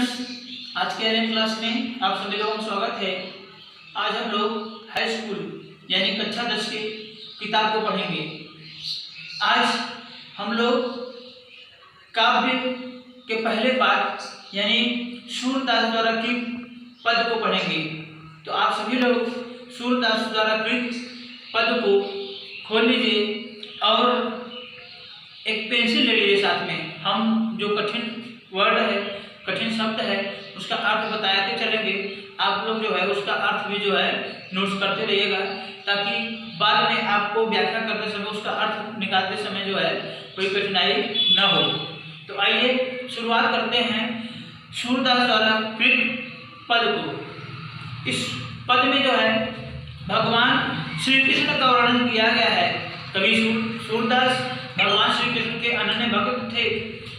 Friends, आज के LM class में आप सभी लोगों का स्वागत है। आज हम लोग हाई स्कूल यानी कक्षा 10 की किताब को पढ़ेंगे। आज हम लोग काव्य के पहले पाठ यानी सूरदास द्वारा कृत पद को पढ़ेंगे। तो आप सभी लोग सूरदास द्वारा कृत पद को खोल लीजिए और एक पेंसिल ले लीजिए साथ में। हम जो कठिन वर्ड है, कठिन शब्द है, उसका अर्थ बताते चलेंगे। आप लोग जो है उसका अर्थ भी जो है नोट्स करते रहिएगा, ताकि बाद में आपको व्याख्या करते समय उसका अर्थ निकालते समय जो है कोई कठिनाई न हो। तो आइए शुरुआत करते हैं सूरदास द्वारा कृत पद को। इस पद में जो है भगवान श्री कृष्ण का वर्णन किया गया है। कवि सूरदास भगवान श्री कृष्ण के अनन्य भक्त थे।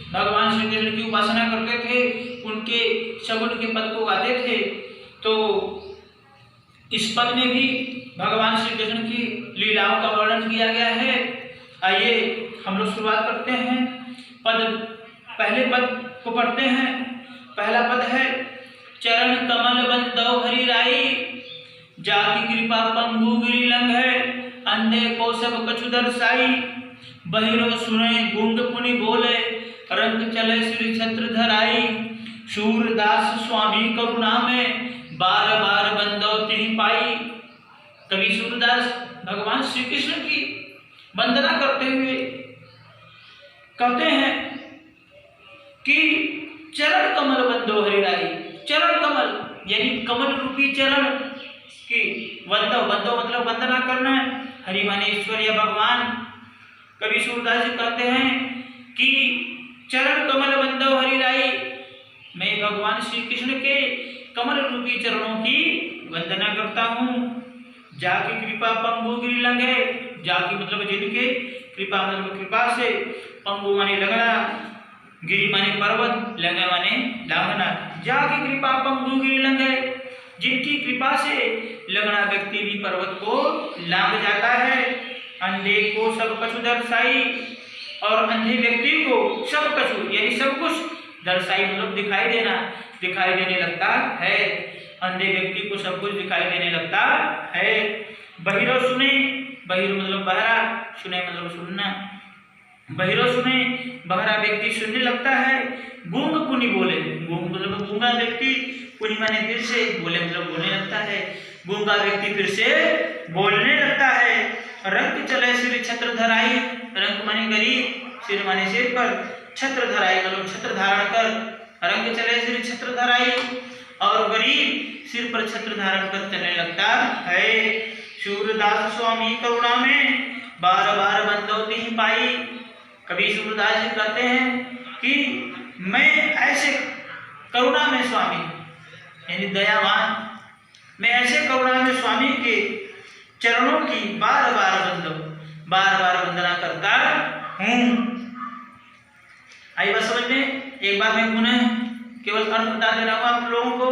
भगवान श्री कृष्ण की उपासना करते थे, उनके सगुन के पद को गाते थे। तो इस पद में भी भगवान श्री कृष्ण की लीलाओं का वर्णन किया गया है। आइए हम लोग शुरुआत करते हैं। पहले पद को पढ़ते हैं। पहला पद है चरण कमल बंदो हरि राई, जाति कृपा पंगु गिरि लंघै, अंधे को सब कछु दर्शाई, बहिरो सुने गूंग पुनि बोले, रंग चले श्री छत्र धराई, सूरदास स्वामी करुणा में, बार बार बंदो तिहि पाई। कवि सूरदास भगवान श्री कृष्ण की वंदना करते हुए कहते हैं कि चरण कमल बंदो हरि राई। चरण कमल यानी कमल रूपी चरण की बंदो मतलब वंदना करना है। हरि माने ईश्वर या भगवान। कवि सूरदास जी कहते हैं कि चरण कमल बंदो हरि राई, मैं भगवान श्री कृष्ण के कमल रूपी चरणों की वंदना करता हूँ। जाकी कृपा पंगु गिरि लंघै, जाकी मतलब जिनके, कृपा मतलब कृपा से, पंगु माने लगना, गिरि माने पर्वत, लंघै माने लांघना। जाकी कृपा पंगु गिरि लंघै, जिनकी कृपा से लगना व्यक्ति भी पर्वत को लांघ जाता है। अंधे को सब कछु दर्शाई, और अंधे व्यक्ति को सब कछु यानी सब कुछ दर्शाई मतलब दिखाई देने लगता है। अंधे व्यक्ति को सब कुछ दिखाई देने लगता है। बहिरो सुने, बहिरो मतलब बहरा, सुने मतलब सुनना। बहिरो सुने, बहरा व्यक्ति सुनने लगता है। गूंग पुनि बोले, गूंग मतलब गूंगा व्यक्ति, पुनि माने फिर से, बोले मतलब बोलने लगता है। गूंगा व्यक्ति फिर से बोलने लगता है। रंग चले सिर छत्र धराई, रंग माने गरीब, सिर माने सिर पर, छत्र धराई मतलब छत्र धारण कर। रंग चले सिर छत्र धराई, और गरीब सिर पर छत्र धारण कर चलने लगता है। सूरदास स्वामी करुणा में, बार बार बंदो तिहि पाई। कवि सूरदास जी कहते हैं कि मैं ऐसे करुणा में स्वामी यानी दयावान, मैं ऐसे करुणा में स्वामी के चरणों की बार बार वंदना करता हूँ। आई बात समझ में? एक बार मैं पुनः केवल अर्थ बता दे रहा हूँ आप लोगों को।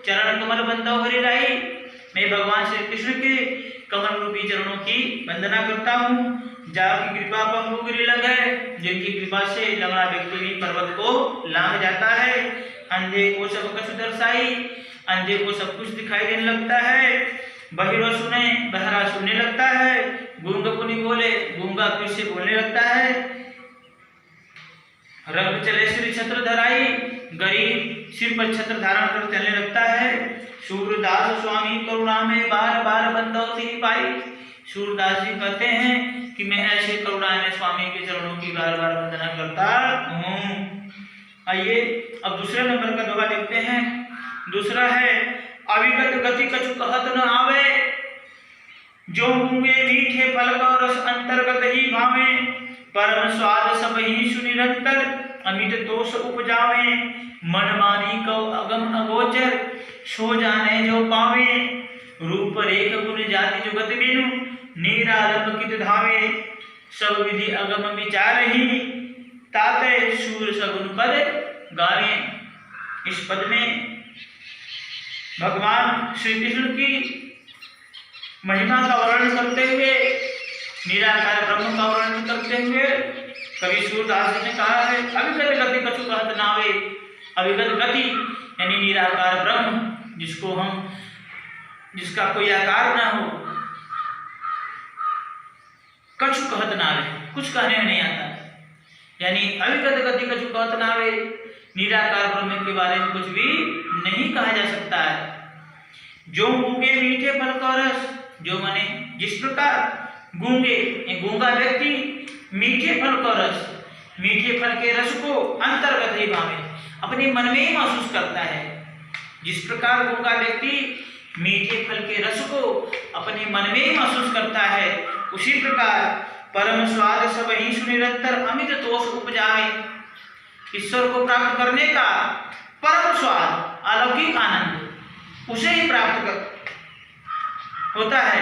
चरण कमल बंदो हरि राई, मैं भगवान श्री कृष्ण के कमल रूपी चरणों की वंदना करता हूँ। जाकी कृपा पंगु गिरि लंघै, जिनकी कृपा से लंगड़ा व्यक्ति भी पर्वत को लांघ जाता है। अंधे को सब कछु दर्शाई, अंधे को सब कुछ दिखाई देने लगता है। बहिरो सुने, बहरा सुनने लगता है। गूंग पुनि बोले, गूंगा फिर से बोलने लगता है। रंग चले श्री छत्र धराई, गरीब सिर पर छत्र धारण कर चलने लगता है। सूरदास स्वामी करुणा में, बार बार बंदो तिहि पाई। सूरदास जी कहते हैं कि मैं ऐसे करुणा में स्वामी के चरणों की बार बार वंदना करता हूँ। आइए अब दूसरे नंबर का दोहा देखते हैं। दूसरा है अविगत गति कछु कहत न आवे, जो मूंगे मीठे फल का रस अंतर्गत ही भावे, परम स्वाद सब ही सुनिरंतर, अमित दोष उपजावे, मन मानी को अगम अगोचर, सो जाने जो पावे, रूप रेख गुण जाति जुगत बिनु, निरालंब कित धावे, सब विधि अगम विचार ही, ताते सूर सगुन पद गावे। इस पद में भगवान श्री कृष्ण की महिमा का वर्णन करते हुए, निराकार ब्रह्म का वर्णन करते हुए कवि सूरदास जी ने कहा है अविगत गति कछु कहत नावे। अविगत गति यानी निराकार ब्रह्म, जिसका कोई आकार न हो। कछु कहत नावे, कुछ कहने में नहीं आता, यानी अविगत गति कछु कहत नावे, निराकार ब्रह्म के बारे में कुछ भी नहीं कहा जा सकता है। जो गूंगे मीठे फल का रस, जो माने जिस प्रकार गूंगा व्यक्ति मीठे फल का रस, मीठे फल के रस को अंतर्गत ही भावे, अपने मन में ही महसूस करता है। जिस प्रकार गूंगा व्यक्ति मीठे फल के रस को अपने मन में ही महसूस करता है, उसी प्रकार परम स्वाद सब ही सुनिरंतर अमित तोष उपजावे। ईश्वर को प्राप्त करने का परम स्वाद, अलौकिक आनंद उसे ही प्राप्त होता है।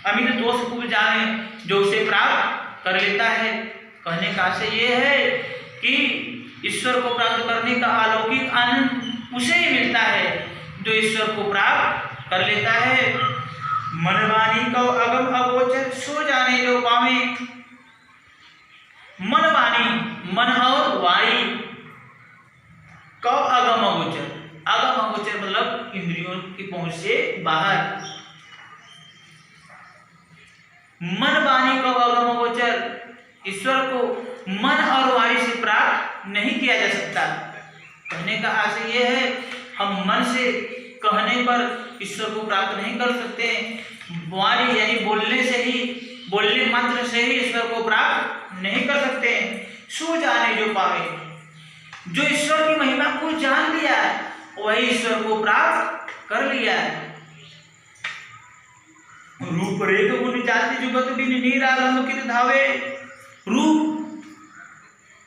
अमित तोष उपजावे, जो उसे प्राप्त कर लेता है। कहने का आशय ये है कि ईश्वर को प्राप्त करने का अलौकिक आनंद उसे ही मिलता है जो ईश्वर को प्राप्त कर लेता है। मनवाणी को अगम अगोचर सो जाने जो पावे। मनवाणी, मन और वाणी को अगम अगोचर, अगम अगोचर मतलब इंद्रियों की पहुंच से बाहर। मन वाणी को अगम अगोचर, ईश्वर को मन और वाणी से प्राप्त नहीं किया जा सकता। कहने का आशय यह है, हम मन से कहने पर ईश्वर को प्राप्त नहीं कर सकते। वाणी यानी बोलने से ही, बोलने मात्र से ही ईश्वर को प्राप्त नहीं कर सकते। सो जाने जो पावे, जो ईश्वर की महिमा को जान लिया है वही ईश्वर को प्राप्त कर लिया है। रूप रेख गुण जाति जुगत बिन निरालंब कित धावे। रूप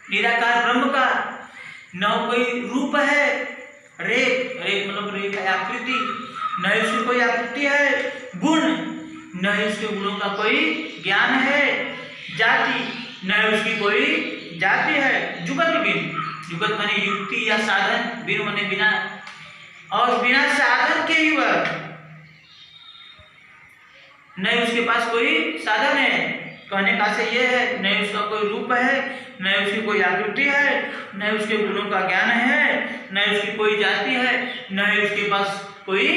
निराकार ब्रह्म का न कोई रूप है, रेख, रेख मतलब रेख है आकृति, न उसकी कोई आकृति है। गुण, न उसके गुणों का कोई ज्ञान है। जाति, न उसकी कोई जाति है। जुगत बिन, जुगत माने युक्ति या साधन, बिन माने बिना, और बिना साधन के ही वह, न उसके पास कोई साधन है। कहने का से यह है, न उसका कोई रूप है, न उसकी कोई आकृति है, न उसके गुणों का ज्ञान है, न उसकी कोई जाति है, न उसके पास कोई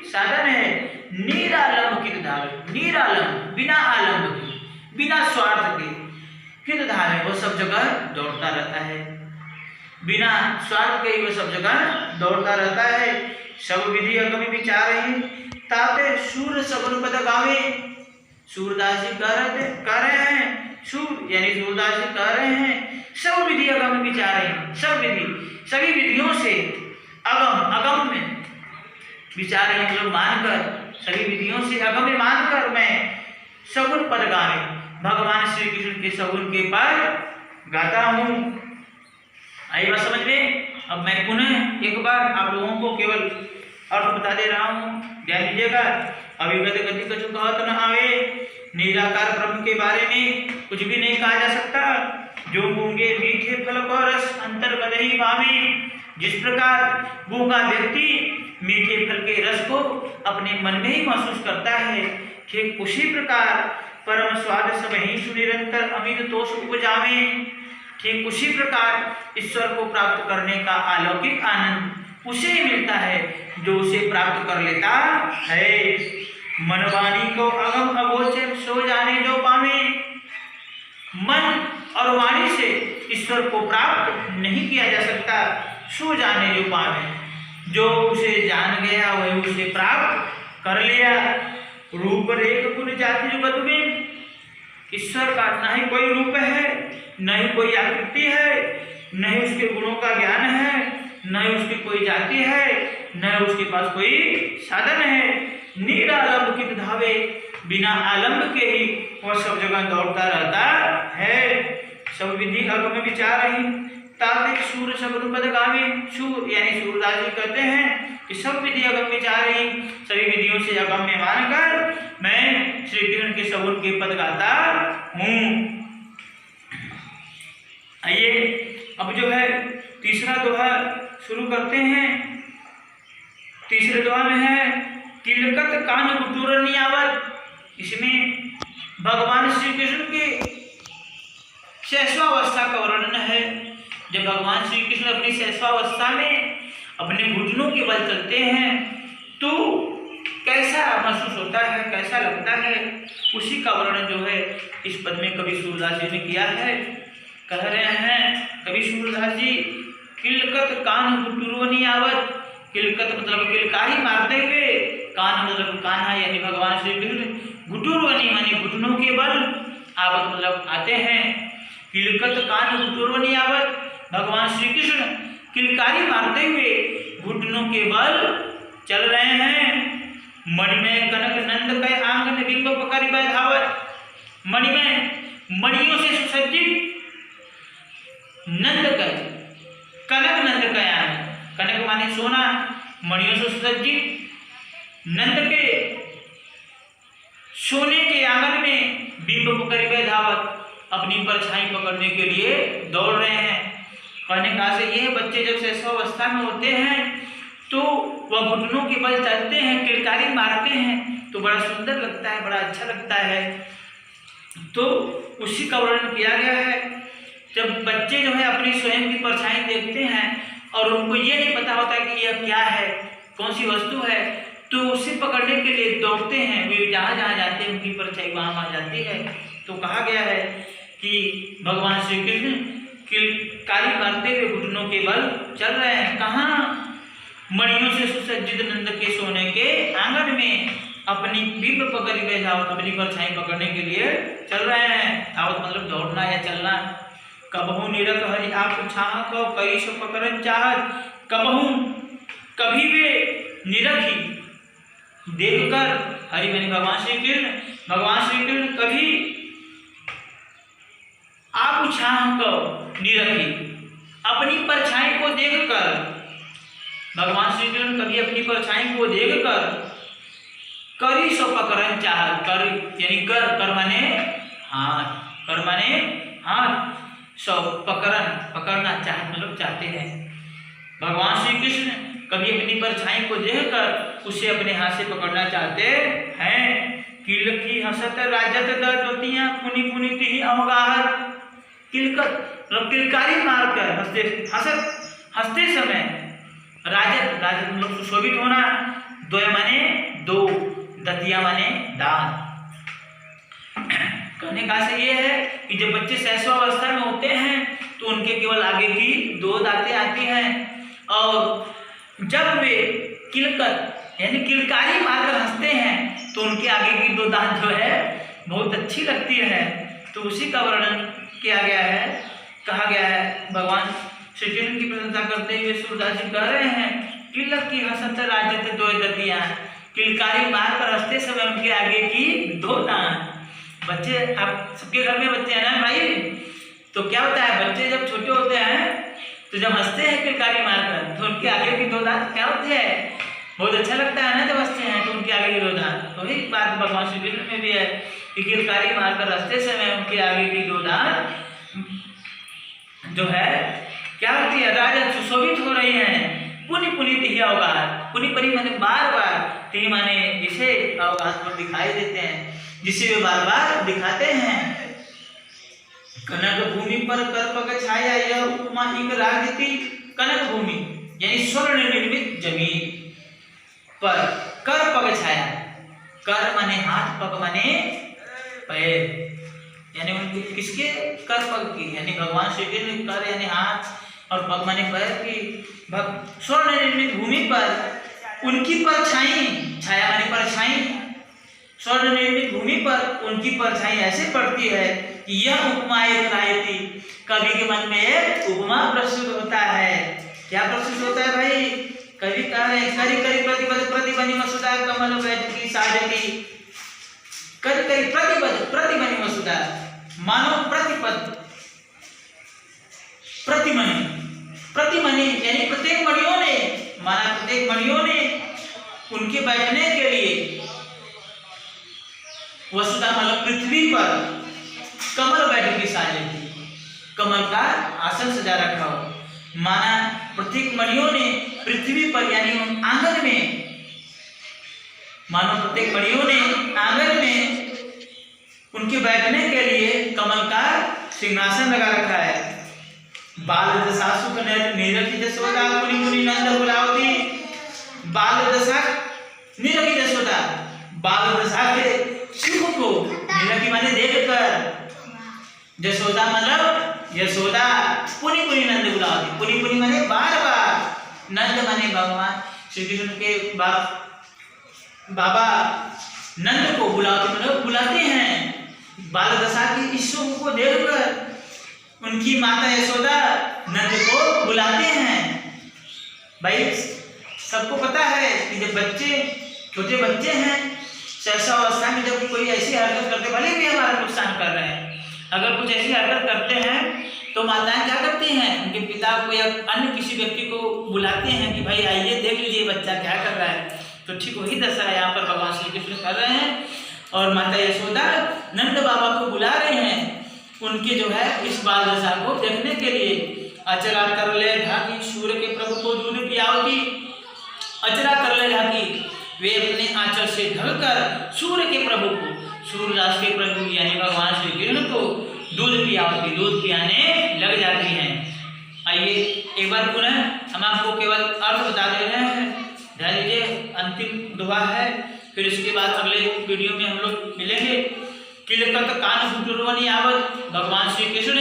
साधन है। निरालंब कित धावे, निरालंब बिना आलंब के, बिना स्वार्थ के, कित धावे वो सब जगह दौड़ता रहता है। बिना स्वार्थ के वो सब जगह दौड़ता रहता है। सब विधि अगम विचार ही ताते सूर सगुन पद गावे। सूरदास जी कह रहे हैं, सूर यानी सूरदास जी कह रहे हैं, सब विधि अगम विचार है। सब विधि, सभी विधियों से अगम, अगम में विचार है मतलब मानकर, सभी विधियों से अगम में मानकर मैं सगुन पद गावे, भगवान श्री कृष्ण के सगुन के पद गाता हूँ। आई बात समझ में। अब मैं पुनः एक बार आप लोगों को केवल अर्थ बता दे रहा हूँ, ध्यान दीजिएगा। अविगत गति कछु कहत न आवे, निराकार ब्रह्म के बारे में कुछ भी नहीं कहा जा सकता। जो गूंगे मीठे फल को रस अंतर्गत ही पावे। जिस प्रकार गूंगा व्यक्ति मीठे फल के रस को अपने मन में ही महसूस करता है, ठीक उसी प्रकार परम स्वाद सब ही सुनिरंतर अमित तोष उपजावे। ठीक उसी प्रकार ईश्वर को प्राप्त करने का अलौकिक आनंद उसे ही मिलता है जो उसे प्राप्त कर लेता है। मनवाणी को अगम अगोचर सो जाने जो पावे। मन और वाणी से ईश्वर को प्राप्त नहीं किया जा सकता। सो जाने जो पावे, जो उसे जान गया वही उसे प्राप्त कर लिया। रूप रेख गुण जाति जुगत में ईश्वर का न ही कोई रूप है, न ही कोई आकृति है, न ही उसके गुणों का ज्ञान है, न ही उसकी कोई जाति है, न उसके पास कोई साधन है। निरालंब कित धावे, बिना आलंब के ही वह सब जगह दौड़ता रहता है। सब विधि अगम में विचार ही ताते सूर सगुन पद गावे। सूर यानी सूरदास जी कहते हैं कि सब विधि अगम विचार ही, सभी विधियों से अगम में मानकर मैं श्री कृष्ण के सगुन के पद गाता हूँ। आइए अब जो है तीसरा दोहा शुरू करते हैं। तीसरे दोहा में है किलकत कान कुटूर नियावत। इसमें भगवान श्री कृष्ण के शैशवावस्था का वर्णन है। जब भगवान श्री कृष्ण अपनी शैशवावस्था में अपने घुटनों के बल चलते हैं तो कैसा महसूस होता है, कैसा लगता है, उसी का वर्णन जो है इस पद में कवि सूरदास जी ने किया है। कह रहे हैं कवि सूरदास जी, किलकत कान गुटुरवनी आवत। किलकत मतलब किलकारी मारते हुए, कान मतलब कान्हा यानी भगवान श्री कृष्ण, गुटुरवनी माने घुटनों के बल, आवत मतलब आते हैं। किलकत कान गुटुरवनी आवत, भगवान श्री कृष्ण किलकारी मारते हुए घुटनों के बल चल रहे हैं। मणिमय कनक नंद कै आंगन बिंब पकड़ बैठावत। मणिमय मणियों से सुसज्जित, नंद कै कनक नंद कै आंगन, कनक माने सोना, मणियों से सुसज्जित नंद के सोने के आंगन में बिंब पकड़ बैठावत, अपनी परछाई पकड़ने के लिए दौड़ रहे हैं। कहने का से यह बच्चे जब शैशवावस्था में होते हैं तो वह घुटनों के बल चलते हैं, किलकारी मारते हैं तो बड़ा सुंदर लगता है, बड़ा अच्छा लगता है। तो उसी का वर्णन किया गया है। जब बच्चे जो है अपनी स्वयं की परछाई देखते हैं और उनको ये नहीं पता होता कि यह क्या है, कौन सी वस्तु है, तो उसे पकड़ने के लिए दौड़ते हैं। वे जहाँ जहाँ जाते हैं उनकी परछाई वहाँ वहाँ जाती है। तो कहा गया है कि भगवान श्री कृष्ण किलकारी मारते हुए घुटनों के बल चल रहे हैं। कहाँ? मणियों से सुसज्जित नंद के सोने के आंगन में अपनी बिंब पकड़ बैठावत, अपनी परछाई पकड़ने के लिए चल रहे हैं। धावत मतलब दौड़ना या चलना। कबहू निरख हरि आप छाह को कई सो पकड़न चाहत। कबहू कभी वे निरखी देखकर, हरि माने भगवान श्री कृष्ण, भगवान श्री कृष्ण कभी आप छाह को निरखी, अपनी परछाई को देखकर, भगवान श्री कृष्ण कभी अपनी परछाई को देखकर करी सो पकड़न चाहत। कर यानी कर माने हाथ, कर माने हाथ, सो पकड़न पकड़ना चाहत मतलब चाहते हैं। भगवान श्री कृष्ण कभी अपनी परछाई को देखकर उसे अपने हाथ से पकड़ना चाहते हैं। किल की हसत राजत द्योतियां पुनि पुनि तिहि अवगाहत। किलकत मतलब किलकारी मारकर हंसते, हंसते समय, राजत राजत मतलब सुशोभित होना, द्वय माने दो, दतिया माने दांत। कहने का से ये है कि जब बच्चे शैशवावस्था में होते हैं तो उनके केवल आगे की दो दांतें आती हैं और जब वे किलकत यानी किलकारी मारकर हंसते हैं तो उनके आगे की दो दांत जो है बहुत अच्छी लगती है। तो उसी का वर्णन किया गया है, कहा गया है। भगवान श्री कृष्ण की प्रशंसा करते हुए सूरदास जी कह रहे हैं, किलक की हसत राजत दो दतियां, किलकारी मारकर हंसते समय उनके आगे की दो दांत। बच्चे, आप सबके घर में बच्चे हैं ना भाई, तो क्या होता है बच्चे जब छोटे होते हैं तो जब हंसते हैं किलकारी मारकर तो उनके आगे की दो दांत क्या होते हैं, बहुत अच्छा लगता है ना जब हंसते हैं तो उनके आगे की दो दांत। तो एक बात भगवान श्री कृष्ण में भी है कि किलकारी मारकर हंसते समय उनके आगे की दो दांत जो है क्या होती है, राजत सुशोभित हो रही हैं। पुनि पुनि तिहि अवगाहत, पुनि पुनि माने बार बार, तिहि माने जिसे अवगाहत पर दिखाई देते हैं, जिसे वे बार बार दिखाते हैं। कनक भूमि पर कर पग छाया यह उपमा एक राग थी। कनक भूमि यानी स्वर्ण निर्मित जमीन पर कर पग छाया, कर माने हाथ, पग माने पैर, यानी उनके किसके कर पग की, यानी भगवान श्री कृष्ण कर यानी हाथ और पग माने पैर की स्वर्ण निर्मित भूमि पर उनकी परछाई, छाया माने परछाई, स्वर्ण निर्मित भूमि पर उनकी परछाई ऐसे पड़ती है कि यह उपमा एक राय थी। कवि के मन में एक उपमा प्रस्तुत होता है। क्या प्रस्तुत होता है भाई? कवि कह रहे हैं, करी करी प्रतिपद प्रतिबनी मसुदा कमल बैठकी साजती। करी करी प्रतिपद प्रतिबनी मसुदा मानो प्रतिपद, प्रतिमणि, प्रतिमणि यानी प्रत्येक मणियों ने, माना प्रत्येक मणियों ने उनके बैठने के लिए वसुधा मतलब पृथ्वी पर कमल बैठकी साजी, कमल का आसन सजा रखा हो। माना प्रत्येक मणियों ने पृथ्वी पर यानी आंगन में, मानो प्रत्येक मणियों ने आंगन में उनके बैठने के लिए कमल का सिंहासन लगा रखा है। बाल दशा सुख निरखी जसोदा पुनि पुनि नंद बुलावती। बाल दशा निरखी जसोदा, बाल दशा के सुख को निरखी माने देखकर, जसोदा मतलब यशोदा पुनि पुनि नंद बुलावती। पुनि पुनि माने बार बार, नंद माने भगवान श्री कृष्ण के बाबा नंद को बुलाते मतलब बुलाते हैं। बाल दशा की इस सुख को देखकर उनकी माता यशोदा नंद को बुलाते हैं। भाई सबको पता है कि जब बच्चे छोटे बच्चे हैं, सहसा अवस्था में जब कोई ऐसी हरकत करते, भले भी हमारा नुकसान कर रहे हैं, अगर कुछ ऐसी हरकत करते हैं तो माताएं क्या करती हैं, उनके पिता को या अन्य किसी व्यक्ति को बुलाते हैं कि भाई आइए देख लीजिए बच्चा क्या कर रहा है। तो ठीक वही दशा यहाँ पर भगवान श्री कृष्ण कर रहे हैं और माता यशोदा नंद बाबा को बुला रहे हैं उनके जो है इस बाल दशा को देखने के लिए। अचरा कर ले ढाकी सूर्य के प्रभु को दूध पियावती। अचरा कर ले ढाकी, वे अपने आंचल से ढककर सूर्य के प्रभु को, सूर्यदास के प्रभु यानी भगवान श्री कृष्ण को दूध पियावती, दूध पियाने लग जाती हैं। आइए एक बार पुनः हम आपको केवल अर्थ बता दे रहे हैं, ध्यान दीजिए। अंतिम दुआ है, फिर इसके बाद अगले वीडियो में हम लोग मिलेंगे। किलकत कान घुटुरवनी आवत, भगवान श्री कृष्ण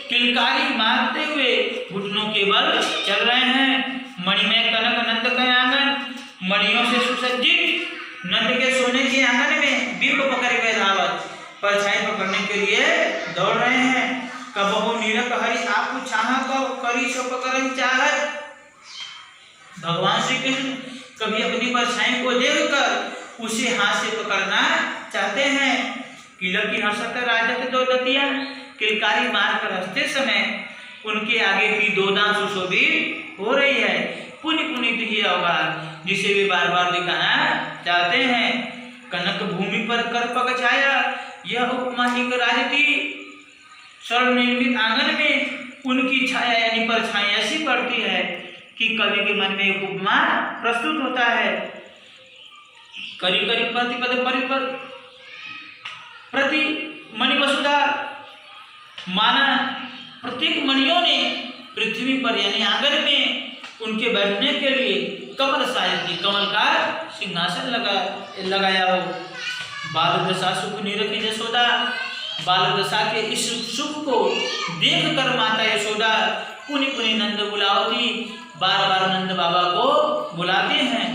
किलकारी मारते हुए घुटनों के बल चल रहे हैं। मणि में कनक नंद का आंगन, मणियों से सुसज्जित नंद के सोने के आंगन में बिंब पकड़े हुए धावत, परछाई पकड़ने के लिए दौड़ रहे हैं। कबहु नीरक हरि आपको चाह करी सो पकड़न चाहत। भगवान श्री कृष्ण कभी अपनी परछाई को देखकर उसे हाथ से पकड़ना चाहते हैं। किलक की हंसत राजत दो दतिया, किलकारी मार कर हंसते समय उनके आगे की दो दांत सुशोभित हो रही है। पुनि पुनित ही अवगार, जिसे वे बार बार दिखाना चाहते हैं। कनक भूमि पर कर पग छाया, यह उपमा एक राजती। स्वर्ण निर्मित आंगन में उनकी छाया यानी परछाई ऐसी पड़ती है कि कवि के मन में एक उपमा प्रस्तुत होता है। करी करी प्रतिपद परिपद प्रति मणि वसुधा, माना प्रत्येक मणियों ने पृथ्वी पर यानी आंगन में उनके बैठने के लिए कमल सायकी, कमल का सिंहासन लगाया हो। बाल दशा सुख निरखी यशोदा, बाल दशा के इस सुख को देखकर माता यशोदा पुनि पुनि नंद बुलावती, बार बार नंद बाबा को बुलाते हैं।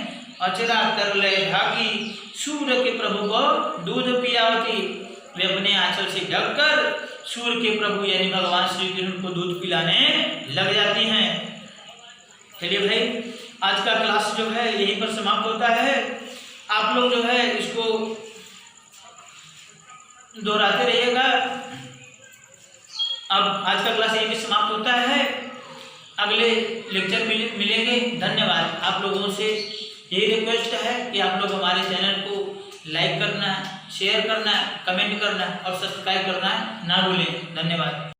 अचरा कर ले ढाकी सूर्य के प्रभु को दूध पियावती, वे अपने आंचल से ढककर सूर्य के प्रभु यानी भगवान श्री कृष्ण को दूध पिलाने लग जाती हैं। चलिए भाई आज का क्लास जो है यहीं पर समाप्त होता है। आप लोग जो है इसको दोहराते रहिएगा। अब आज का क्लास यहीं पर समाप्त होता है, अगले लेक्चर मिलेंगे। धन्यवाद। आप लोगों से यही रिक्वेस्ट है कि आप लोग हमारे चैनल को लाइक करना, शेयर करना, कमेंट करना और सब्सक्राइब करना ना भूलें। धन्यवाद।